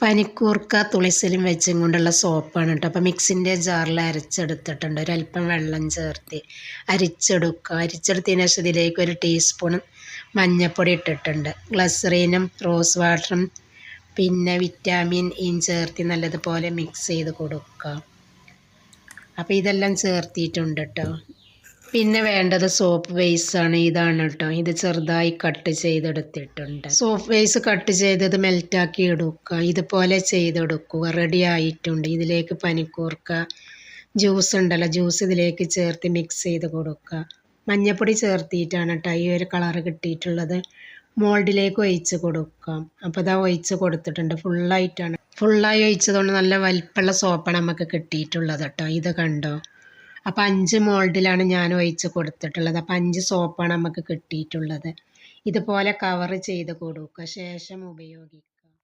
പനിക്കൂർക്ക തുളസിലും വെച്ചും കൊണ്ടുള്ള സോപ്പാണ് കേട്ടോ. അപ്പോൾ മിക്സിൻ്റെ ജാറിൽ അരച്ചെടുത്തിട്ടുണ്ട്. ഒരല്പം വെള്ളം ചേർത്ത് അരിച്ചെടുക്കുക. അരിച്ചെടുത്തതിന് ശേഷം ഇതിലേക്ക് 1 ടീസ്പൂൺ മഞ്ഞൾപ്പൊടി ഇട്ടിട്ടുണ്ട്. ഗ്ലസറീനും റോസ് വാട്ടറും പിന്നെ വിറ്റാമിൻ ഇയും ചേർത്ത് നല്ലതുപോലെ മിക്സ് ചെയ്ത് കൊടുക്കുക. അപ്പോൾ ഇതെല്ലാം ചേർത്തിട്ടുണ്ട് കേട്ടോ. പിന്നെ വേണ്ടത് സോപ്പ് ബേസാണ്. ഇതാണ് കേട്ടോ. ഇത് ചെറുതായി കട്ട് ചെയ്തെടുത്തിട്ടുണ്ട്. സോപ്പ് ബേസ് കട്ട് ചെയ്തത് മെൽറ്റാക്കി എടുക്കുക. ഇതുപോലെ ചെയ്തെടുക്കുക. റെഡി ആയിട്ടുണ്ട്. ഇതിലേക്ക് പനിക്കൂർക്ക ജ്യൂസ് ഉണ്ടല്ലോ, ജ്യൂസ് ഇതിലേക്ക് ചേർത്ത് മിക്സ് ചെയ്ത് കൊടുക്കുക. മഞ്ഞൾപ്പൊടി ചേർത്തിട്ടാണ് കേട്ടോ ഈ ഒരു കളറ് കിട്ടിയിട്ടുള്ളത്. മോൾഡിലേക്ക് ഒഴിച്ച് കൊടുക്കാം. അപ്പോൾ ഇതാ ഒഴിച്ച് കൊടുത്തിട്ടുണ്ട്. ഫുള്ളായി ഒഴിച്ചതുകൊണ്ട് നല്ല വലിപ്പമുള്ള സോപ്പാണ് നമുക്ക് കിട്ടിയിട്ടുള്ളത് കേട്ടോ. ഇത് കണ്ടോ. അപ്പോൾ 5 മോൾഡിലാണ് ഞാൻ ഒഴിച്ച് കൊടുത്തിട്ടുള്ളത്. അപ്പോൾ 5 സോപ്പാണ് നമുക്ക് കിട്ടിയിട്ടുള്ളത്. ഇതുപോലെ കവർ ചെയ്ത് കൊടുക്കുക. ശേഷം ഉപയോഗിക്കുക.